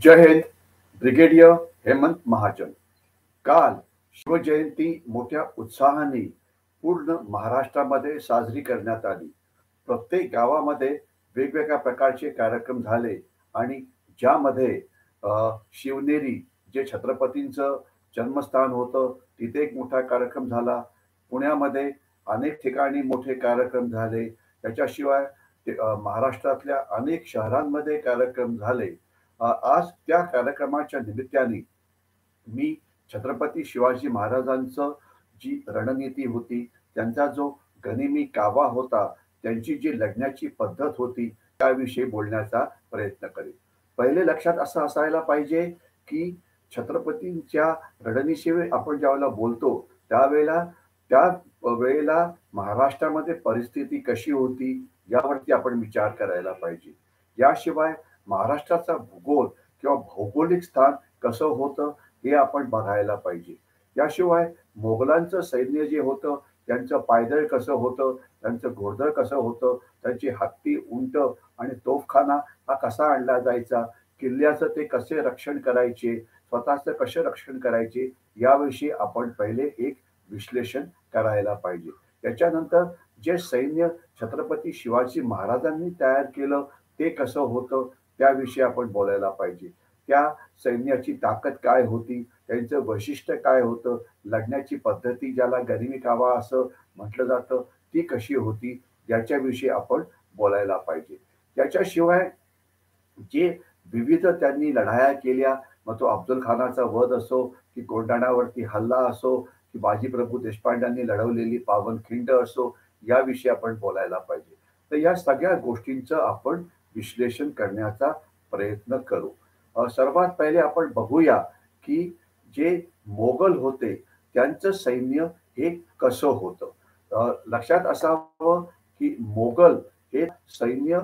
जय Hind. Brigadier Hemant Mahajan. काल शिवजयंती मोठ्या उत्साहाने पूर्ण महाराष्ट्रामध्ये साजरी करण्यात आली. प्रत्येक गावामध्ये वेगवेगळ्या प्रकारचे कार्यक्रम झाले आणि ज्यामध्ये शिवनेरी जे छत्रपतींचं जन्मस्थान होतं तिथे एक मोठा कार्यक्रम झाला. पुण्यामध्ये अनेक ठिकाणी मोठे कार्यक्रम झाले. त्याच्याशिवाय महाराष्ट्रातल्या अनेक शहरांमध्ये कार्यक्रम झाले. आज त्या कार्यक्रमाच्या निमित्ताने मी छत्रपती शिवाजी महाराजांचं जी रणनीती होती, त्यांचा जो गनिमी कावा होता, त्यांची जी लढण्याची पद्धत होती, त्याविषयी बोलण्याचा प्रयत्न करेन. पहिले लक्षात असं असायला पाहिजे, की छत्रपतींच्या रणनीतीविषयी आपण ज्यावेळेला बोलतो, त्यावेळेला त्या वेळेला महाराष्ट्रामध्ये परिस्थिती कशी होती, यावरती आपण विचार करायला पाहिजे. याशिवाय महाराष्ट्राचा भूगोल किंवा भौगोलिक स्थान कसं होतं हे आपण बघायला पाहिजे. याशिवाय मोगलांचं सैन्य जे होतं त्यांचं पायदळ कसं होतं, त्यांचं घोडदळ कसं होतं, त्यांची हत्ती, उंट आणि तोफखाना हा कसा आणला जायचा, किल्ल्याचं ते कसे रक्षण करायचे, स्वतःचं कसे रक्षण करायचे, याविषयी आपण पहिले एक विश्लेषण करायला पाहिजे. त्याच्यानंतर जे सैन्य छत्रपती शिवाजी महाराजांनी तयार केलं ते कसं होतं त्याविषयी आपण बोलायला पाहिजे. त्या सैन्याची ताकद काय होती, त्यांचं वैशिष्ट्य काय होतं, लढण्याची पद्धती ज्याला गनिमी कावा असं म्हटलं जातं ती कशी होती, याच्याविषयी आपण बोलायला पाहिजे. त्याच्याशिवाय जे विविध त्यांनी लढाया केल्या, मग तो अफजल खानाचा वध असो की कोंढाण्यावरती हल्ला असो की बाजीप्रभू देशपांड्यांनी लढवलेली पावनखिंड असो, याविषयी आपण बोलायला पाहिजे. तर या सगळ्या गोष्टींचं आपण विश्लेषण करण्याचा प्रयत्न करू. सर्वात पहिले आपण बघूया की जे मोगल होते त्यांचं सैन्य हे कसं होतं. लक्षात असावं की मोगल हे सैन्य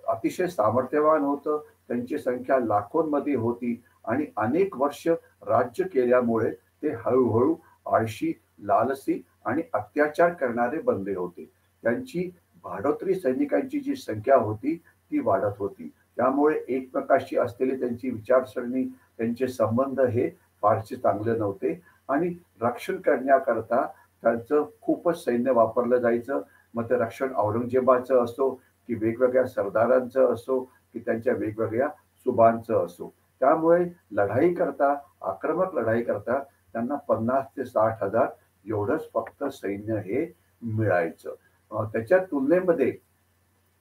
अतिशय सामर्थ्यवान होतं. त्यांची संख्या लाखोंमध्ये होती आणि अनेक वर्ष राज्य केल्यामुळे ते हळूहळू आळशी, लालसी आणि अत्याचार करणारे बनले होते. त्यांची भाडोत्री सैनिकांची जी संख्या होती ती वाढत होती. त्यामुळे एकमेकाशी असलेली त्यांची विचारसरणी, त्यांचे संबंध हे फारसे चांगले नव्हते आणि रक्षण करण्याकरता त्यांचं खूपच सैन्य वापरलं जायचं. मग ते रक्षण औरंगजेबाचं असो की वेगवेगळ्या सरदारांचं असो की त्यांच्या वेगवेगळ्या सुबांचं असो. त्यामुळे लढाई करता, आक्रमक लढाई करता त्यांना 50 ते 60 हजार एवढंच फक्त सैन्य हे मिळायचं. त्याच्या तुलनेमध्ये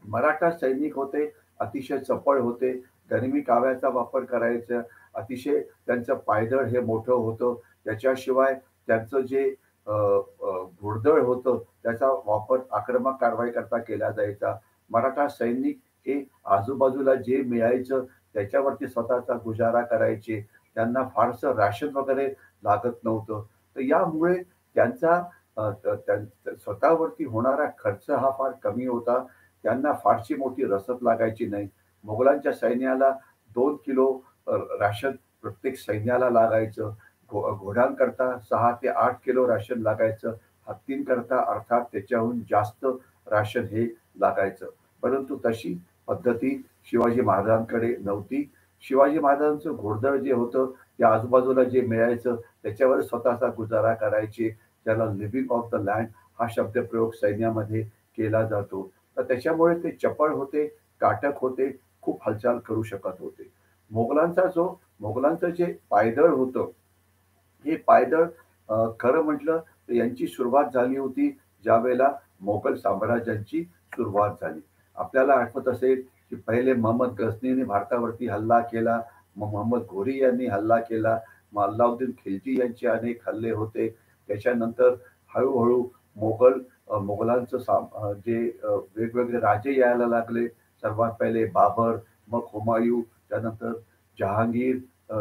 मराठा सैनिक होते, अतिशय चपळ होते, गनिमी काव्याचा वापर करायचा, अतिशय त्यांचं पायदळ हे मोठं होतं. त्याच्याशिवाय त्यांचं जे घोडदळ होतं त्याचा वापर आक्रमक कारवाई करता केला जायचा. मराठा सैनिक हे आजूबाजूला जे मिळायचं त्याच्यावरती स्वतःचा गुजारा करायचे. त्यांना फारसं राशन वगैरे लागत नव्हतं. तर यामुळे त्यांचा स्वतःवरती होणारा खर्च हा फार कमी होता. त्यांना फारशी मोठी रसद लागायची नाही. मोगलांच्या सैन्याला 2 किलो राशन प्रत्येक सैन्याला लागायचं. घोड्यांकरता 6 ते 8 किलो राशन लागायचं. हत्तींकरता अर्थात त्याच्याहून जास्त राशन हे लागायचं. परंतु तशी पद्धती शिवाजी महाराजांकडे नव्हती. शिवाजी महाराजांचं घोडदळ जे होतं ते आजूबाजूला जे मिळायचं त्याच्यावर स्वतःचा गुजारा करायचे. त्याला लिव्हिंग ऑफ द लँड हा शब्दप्रयोग सैन्यामध्ये केला जातो. तर त्याच्यामुळे ते चपळ होते, काटक होते, खूप हालचाल करू शकत होते. मोगलांचं जे पायदळ होतं हे पायदळ खरं म्हटलं तर यांची सुरुवात झाली होती ज्यावेळेला मोगल साम्राज्याची सुरुवात झाली. आपल्याला आठवत असेल की पहिले मोहम्मद गझनीने भारतावरती हल्ला केला, मग मोहम्मद घोरी यांनी हल्ला केला, मग अल्लाउद्दीन खिलजी यांचे अनेक हल्ले होते. त्याच्यानंतर हळूहळू मोगलांचं जे वेगवेगळे राजे यायला लागले. सर्वात पहिले बाबर, मग हुमायूं, त्यानंतर जहांगीर,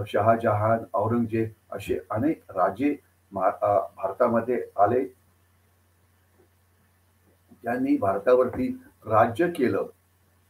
शहाजहान, औरंगजेब असे अनेक राजे भारतामध्ये आले. त्यांनी भारतावरती राज्य केलं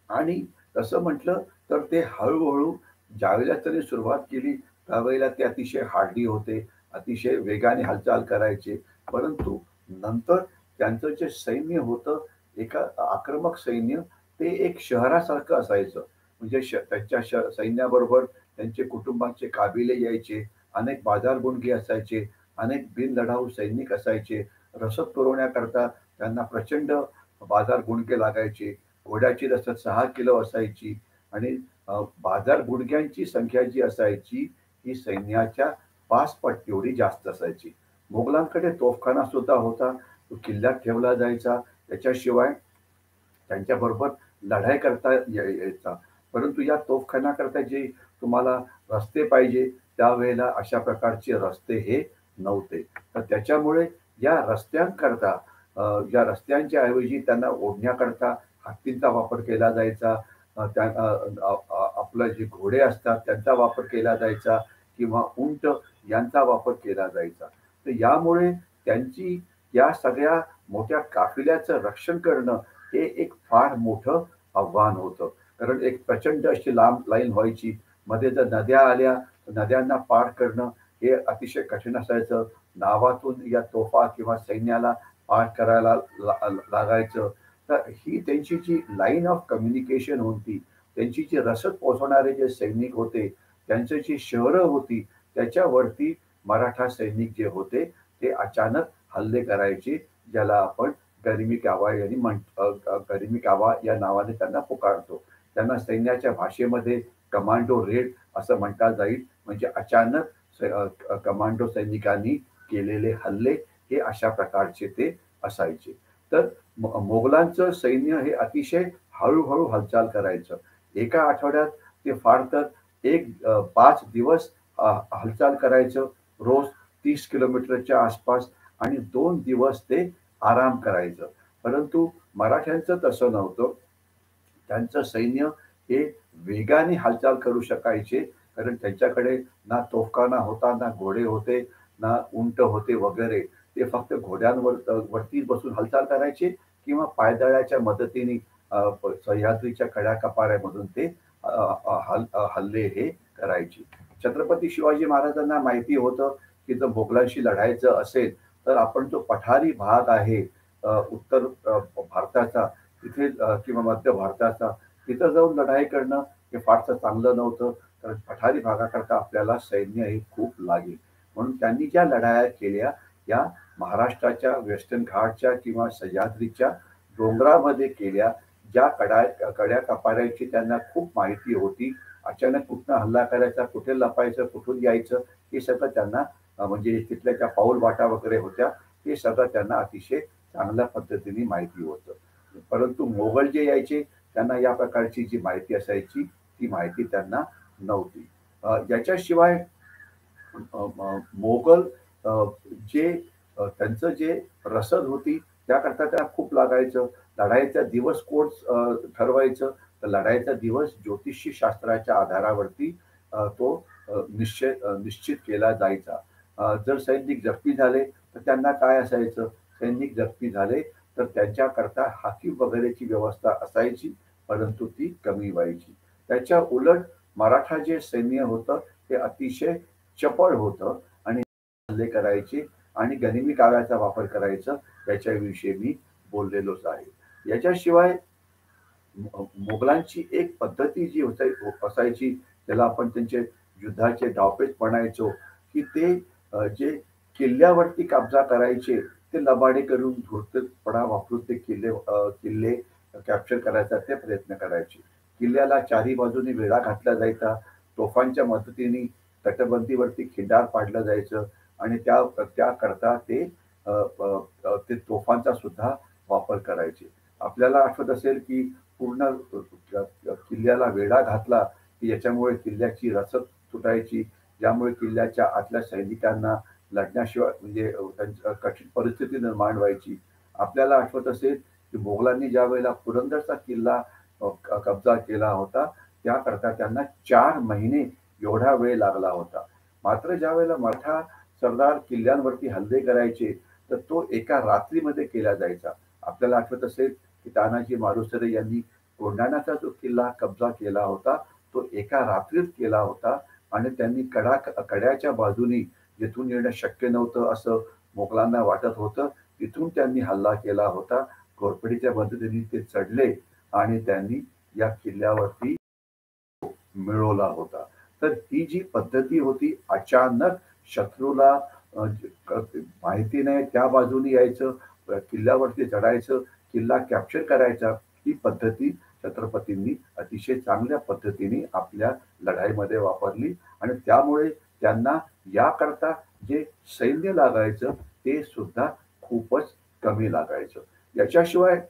आणि तसं म्हटलं तर ते हळूहळू ज्यावेळेला त्यांनी सुरुवात केली त्यावेळेला ते अतिशय हार्डी होते, अतिशय वेगाने हालचाल करायचे. परंतु नंतर त्यांचं जे सैन्य होतं, एका आक्रमक सैन्य, ते एक शहरासारखं असायचं. म्हणजे त्यांच्या सैन्याबरोबर त्यांचे कुटुंबाचे काबिले यायचे, अनेक बाजारबुणगे असायचे, अनेक बिनलढाऊ सैनिक असायचे. रसद पुरवण्याकरता त्यांना प्रचंड बाजारबुणगे लागायचे. घोड्याची रसद 6 किलो असायची आणि बाजारबुणग्यांची संख्या जी असायची, ही सैन्याच्या 5 पट एवढी जास्त असायची. मोगलांकडे तोफखाना सुद्धा होता. तो किल्ल्यात ठेवला जायचा. त्याच्याशिवाय त्यांच्याबरोबर लढाई करता यायचा. परंतु या तोफखान्याकरता जे तुम्हाला रस्ते पाहिजे, त्यावेळेला अशा प्रकारचे रस्ते हे नव्हते. तर त्याच्यामुळे या रस्त्यांकरता या रस्त्यांच्या ऐवजी त्यांना ओढण्याकरता हत्तींचा वापर केला जायचा. आपलं जे घोडे असतात त्यांचा वापर केला जायचा किंवा उंट यांचा वापर केला जायचा. तर यामुळे त्यांची या सगळ्या मोठ्या काफिल्याचं रक्षण करणं हे एक फार मोठं आव्हान होतं. कारण एक प्रचंड अशी लांब लाईन व्हायची. मध्ये जर नद्या आल्या, तर नद्यांना पार करणं हे अतिशय कठीण असायचं. नावातून या तोफा किंवा सैन्याला पार करायला लागायचं. तर ही त्यांची जी लाईन ऑफ कम्युनिकेशन होती, त्यांची जी रसद पोहोचवणारे जे सैनिक होते, त्यांची जी शहरं होती, त्याच्यावरती मराठा सैनिक जे होते, ते अचानक हल्ले करायचे, ज्याला आपण गरिमी कावा यांनी गरिमी कावा या नावाने त्यांना पुकारतो. त्यांना सैन्याच्या भाषेमध्ये कमांडो रेड असं म्हणता जाईल. म्हणजे अचानक कमांडो सैनिकांनी केलेले हल्ले हे अशा प्रकारचे ते असायचे. तर मोगलांचं सैन्य हे अतिशय हळूहळू हालचाल करायचं. एका आठवड्यात ते फार तर 5 दिवस हालचाल करायचं. रोज 30 किलोमीटरच्या आसपास आणि 2 दिवस ते आराम करायचं. परंतु मराठ्यांचं तसं नव्हतं. त्यांचं सैन्य हे वेगाने हालचाल करू शकायचे. कारण त्यांच्याकडे ना तोफखाना होता, ना घोडे होते, ना उंट होते वगैरे. ते फक्त वरती बसून हालचाल करायचे किंवा पायदळाच्या मदतीने सह्याद्रीच्या कड्याकपाऱ्यामधून ते हल्ले हे करायचे. छत्रपती शिवाजी महाराजांना माहिती होतं की जर मोगलांशी लढायचं असेल तर आपण जो पठारी भाग आहे उत्तर भारताचा तिथे किंवा मध्य भारताचा तिथं जाऊन लढाई करणं हे फारसं चांगलं नव्हतं. कारण पठारी भागाकरता आपल्याला सैन्य हे खूप लागेल. म्हणून त्यांनी ज्या लढाया केल्या या महाराष्ट्राच्या वेस्टर्न घाटच्या किंवा सह्याद्रीच्या डोंगरामध्ये केल्या. ज्या कड्या कपाऱ्यांची त्यांना खूप माहिती होती. अचानक कुठनं हल्ला करायचा, कुठे लपायचं, कुठून यायचं हे सगळं त्यांना म्हणजे तिथल्या ज्या पाऊल वाटा वगैरे होत्या हे सगळं त्यांना अतिशय चांगल्या पद्धतीने माहिती होतं. परंतु मोगल जे यायचे त्यांना या प्रकारची जी माहिती असायची ती माहिती त्यांना नव्हती. याच्याशिवाय मोगल जे त्यांचं जे रसद होती त्याकरता त्यांना खूप लागायचं. लढाईचा दिवस कोण ठरवायचं तर लढाईचा दिवस ज्योतिषी शास्त्राच्या आधारावरती तो निश्चित केला जायचा. जर सैनिक जखमी झाले तर त्यांना काय असायचं, सैनिक जखमी झाले तर त्यांच्याकरता हाकीम वगैरेची व्यवस्था असायची, परंतु ती कमी व्हायची. त्याच्या उलट मराठा जे सैन्य होतं ते अतिशय चपळ होतं आणि हल्ले करायचे आणि गनिमी काव्याचा वापर करायचं याच्याविषयी मी बोललेलोच आहे. याच्याशिवाय मोगलांची एक पद्धती जी असायची त्याला आपण त्यांचे युद्धाचे डावपेच म्हणायचो की ते जे किल्ल्यावरती कब्जा करायचे ते लबाडे करून धूर्तपणा वापरून ते किल्ले कॅप्चर करायचा ते प्रयत्न करायचे. किल्ल्याला चारी बाजूने वेढा घातला जायचा. तोफांच्या मदतीने तटबंदीवरती खिंडार पाडलं जायचं आणि त्याकरता ते ते तोफांचा सुद्धा वापर करायचे. आपल्याला आठवत असेल की पूर्ण किल्ल्याला वेढा घातला की याच्यामुळे किल्ल्याची रसद तुटायची, ज्यामुळे किल्ल्याच्या आतल्या सैनिकांना लढण्याशिवाय म्हणजे कठीण परिस्थिती निर्माण व्हायची. आपल्याला आठवत असेल की मोगलांनी ज्या वेळेला पुरंदरचा किल्ला कब्जा केला होता त्याकरता त्यांना 4 महिने एवढा वेळ लागला होता. मात्र ज्या वेळेला मराठा सरदार किल्ल्यांवरती हल्ले करायचे तर तो एका रात्रीमध्ये केला जायचा. आपल्याला आठवत असेल की तानाजी मालुसरे यांनी कोंढाण्याचा जो किल्ला कब्जा केला होता तो एका रात्रीत केला होता आणि त्यांनी कड्याच्या बाजूनी जिथून येणं शक्य नव्हतं असं मोगलांना वाटत होतं तिथून त्यांनी हल्ला केला होता. घोरपडीच्या मदतीने ते चढले आणि त्यांनी या किल्ल्यावरती मिळवला होता. तर ही जी पद्धती होती अचानक शत्रूला माहिती नाही त्या बाजूने यायचं, किल्ल्यावरती चढायचं, किल्ला कॅप्चर करायचा, ही पद्धती छत्रपतींनी अतिशय चांगल्या पद्धतीने आपल्या लढाईमध्ये वापरली आणि त्यामुळे त्यांना याकरता जे सैन्य लागायचं ते सुद्धा खूपच कमी लागायचं. याच्याशिवाय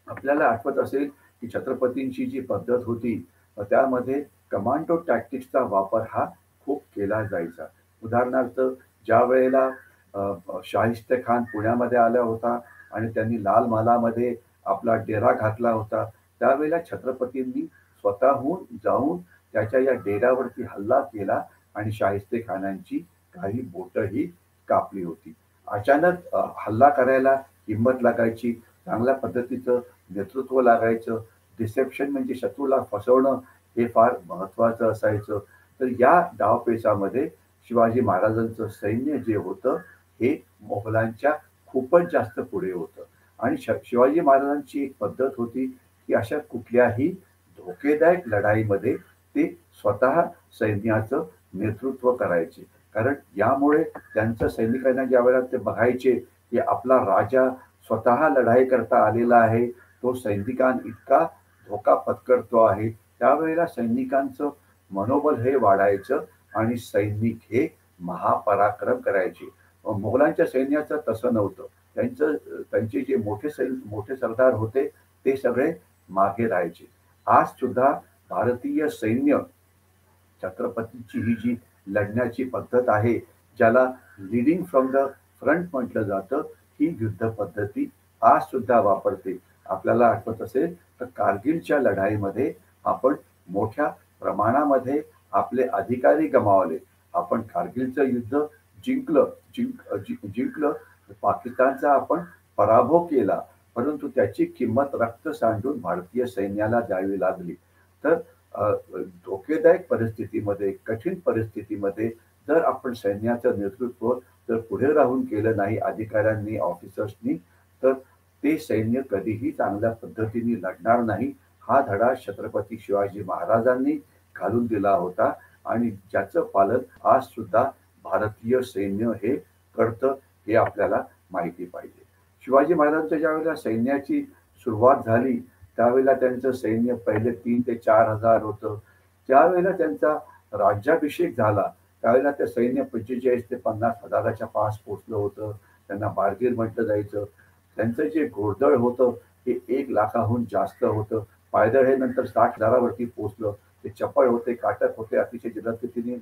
आपल्याला आठवत असेल की छत्रपतींची जी पद्धत होती त्यामध्ये कमांडो टॅक्टिक्सचा वापर हा खूप केला जायचा. उदाहरणार्थ ज्या वेळेला शाहिस्ते खान पुण्यामध्ये आला होता आणि त्यांनी लाल महालामध्ये आपला डेरा घातला होता, त्यावेळेला छत्रपतींनी स्वतःहून जाऊन त्याच्या या डेऱ्यावरती हल्ला केला आणि शाहिस्ते खानांची काही बोटंही कापली होती. अचानक हल्ला करायला हिंमत लागायची, चांगल्या पद्धतीचं नेतृत्व लागायचं, डिसेप्शन म्हणजे शत्रूला फसवणं हे फार महत्वाचं असायचं. तर या डावपेचामध्ये शिवाजी महाराजांचं सैन्य जे होतं हे मोगलांच्या खूपच जास्त पुढे होतं आणि शिवाजी महाराजांची एक पद्धत होती की अशा कुठल्याही धोकेदायक लढाईमध्ये ते स्वतः सैन्याचं नेतृत्व करायचे. कारण यामुळे त्यांच्या सैनिकांना ज्यावेळेला ते बघायचे की आपला राजा स्वतः लढाई करता आलेला आहे, तो सैनिकां इतका धोका पत्करतो आहे, त्यावेळेला सैनिकांचं मनोबल हे वाढायचं आणि सैनिक हे महापराक्रम करायचे. मोगलांच्या सैन्याचं तसं नव्हतं. त्यांचे जे मोठे सरदार होते ते सगळे मागे राहायचे. आज सुद्धा भारतीय सैन्य छत्रपतींची ही जी लढण्याची पद्धत आहे, ज्याला लीडिंग फ्रॉम द फ्रंट म्हटलं जातं, ही युद्ध पद्धती आज सुद्धा वापरते. आपल्याला आठवत असेल तर कारगिलच्या लढाईमध्ये आपण मोठ्या प्रमाणामध्ये आपले अधिकारी गमावले. आपण कारगिलचं युद्ध जिंकलं, जिंकलं, पाकिस्तानचा आपण पराभव केला, परंतु त्याची किंमत रक्त सांडून भारतीय सैन्याला द्यावी लागली. तर धोकेदायक परिस्थितीमध्ये, कठीण परिस्थितीमध्ये जर आपण सैन्याचं नेतृत्व जर पुढे राहून केलं नाही अधिकाऱ्यांनी, ऑफिसर्सनी, तर ते सैन्य कधीही चांगल्या पद्धतीने लढणार नाही. हा धडा छत्रपती शिवाजी महाराजांनी घालून दिला होता आणि ज्याचं पालन आज सुद्धा भारतीय सैन्य हे करतं हे आपल्याला माहिती पाहिजे. शिवाजी महाराजांच्या ज्यावेळेला सैन्याची सुरुवात झाली त्यावेळेला त्यांचं सैन्य पहिले 3 ते 4,000 होतं. ज्यावेळेला त्यांचा राज्याभिषेक झाला त्यावेळेला ते सैन्य 45 ते 50,000च्या पास पोहोचलं होतं. त्यांना बारगीर म्हटलं जायचं. त्यांचं जे घोडदळ होतं हे 1,00,000हून जास्त होतं. पायदळ हे नंतर 60,000वरती पोहोचलं. ते चपळ होते, काटक होते, अतिशय जलदगतीने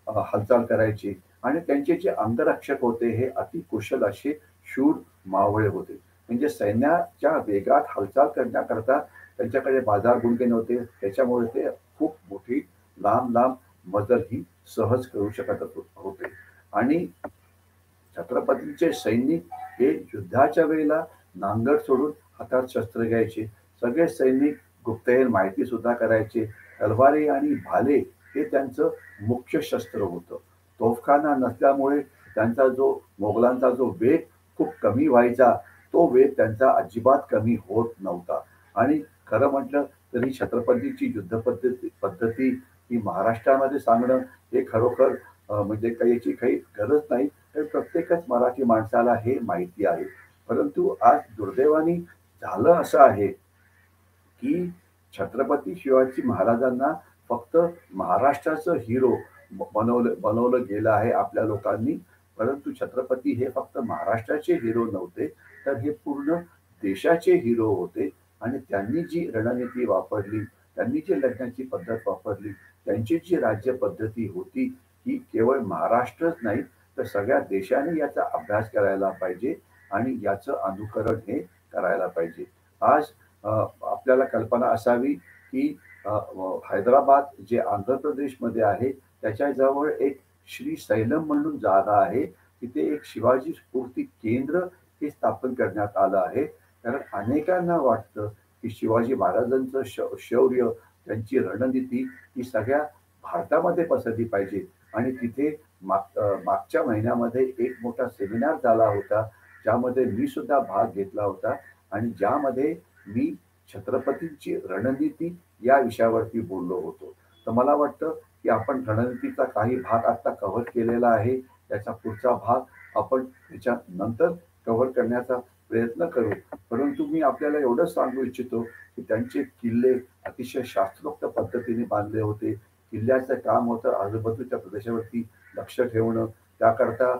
हालचाल करायची आणि त्यांचे जे अंगरक्षक होते हे अतिकुशल असे शूर मावळे होते. म्हणजे सैन्याच्या वेगात हालचाल करण्याकरता त्यांच्याकडे बाजार गुंडे नव्हते. त्याच्यामुळे ते खूप मोठी लांब मजल ही सहज करू शकत होते आणि छत्रपतींचे सैनिक हे युद्धाच्या वेळेला नांगर सोडून हातात शस्त्र घ्यायचे. सगळे सैनिक गुप्तहेर माहिती सुद्धा करायचे. तलवारी आणि भाले हे त्यांचं मुख्य शस्त्र होतं. तोफखाना नसल्यामुळे त्यांचा जो मोगलांचा जो वेग खूप कमी व्हायचा, तो वेग त्यांचा अजिबात कमी होत नव्हता आणि खरं म्हटलं तरी छत्रपतीची पद्धती ही महाराष्ट्रामध्ये सांगणं हे खरोखर म्हणजे काही याची काही गरज नाही. तर प्रत्येकच मराठी माणसाला हे माहिती आहे. परंतु आज दुर्दैवाने झालं असं आहे, की छत्रपती शिवाजी महाराजांना फक्त महाराष्ट्राचं हिरो बनवलं गेलं आहे आपल्या लोकांनी. परंतु छत्रपती हे फक्त महाराष्ट्राचे हिरो नव्हते, तर हे पूर्ण देशाचे हिरो होते आणि त्यांनी जी रणनीती वापरली, त्यांनी जी लढण्याची पद्धत वापरली, त्यांची जी राज्य पद्धती होती, ही केवळ महाराष्ट्रच नाही, तर सगळ्या देशाने याचा अभ्यास करायला पाहिजे आणि याचं अनुकरण हे करायला पाहिजे. आज आपल्याला कल्पना असावी की हैदराबाद जे आंध्र प्रदेशमध्ये आहे त्याच्याजवळ एक श्रीशैलम म्हणून जागा आहे. तिथे एक शिवाजी स्फूर्ती केंद्र हे स्थापन करण्यात आलं आहे. कारण अनेकांना वाटतं की शिवाजी महाराजांचं शौर्य, त्यांची रणनीती ही सगळ्या भारतामध्ये पसरली पाहिजे आणि तिथे मागच्या महिन्यामध्ये एक मोठा सेमिनार झाला होता, ज्यामध्ये मी सुद्धा भाग घेतला होता आणि ज्यामध्ये मी छत्रपतींची रणनीती या विषयावरती बोललो होतो. तर मला वाटतं की आपण रणनीतीचा काही भाग आता कव्हर केलेला आहे. त्याचा पुढचा भाग आपण त्याच्यानंतर कव्हर करण्याचा प्रयत्न करू. परंतु मी आपल्याला एवढंच सांगू इच्छितो, की त्यांचे किल्ले अतिशय शास्त्रोक्त पद्धतीने बांधले होते. किल्ल्याचं काम होतं आजूबाजूच्या प्रदेशावरती लक्ष ठेवणं. त्याकरता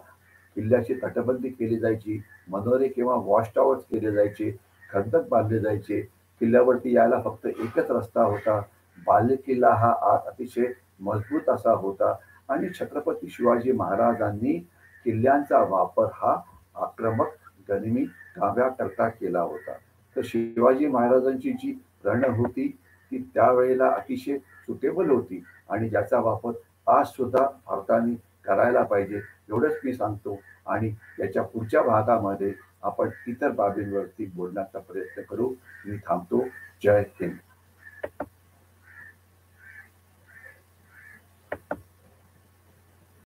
किल्ल्याची तटबंदी केली जायची, मनोरे किंवा वॉच टॉवर्स केले जायचे, खंदक बांधले जायचे. किल्ल्यावरती यायला फक्त एकच रस्ता होता. बालेकिल्ला हा आत अतिशय मजबूत असा होता आणि छत्रपती शिवाजी महाराजांनी किल्ल्यांचा वापर हा आक्रमक गनिमी काव्याकरता केला होता. तर शिवाजी महाराजांची जी रण होती ती त्यावेळेला अतिशय सुटेबल होती आणि ज्याचा वापर आज सुद्धा भारताने करायला पाहिजे एवढंच मी सांगतो. आणि याच्या पुढच्या भागामध्ये आपण इतर बाबींवरती बोलण्याचा प्रयत्न करू. मी थांबतो. जय हिंद.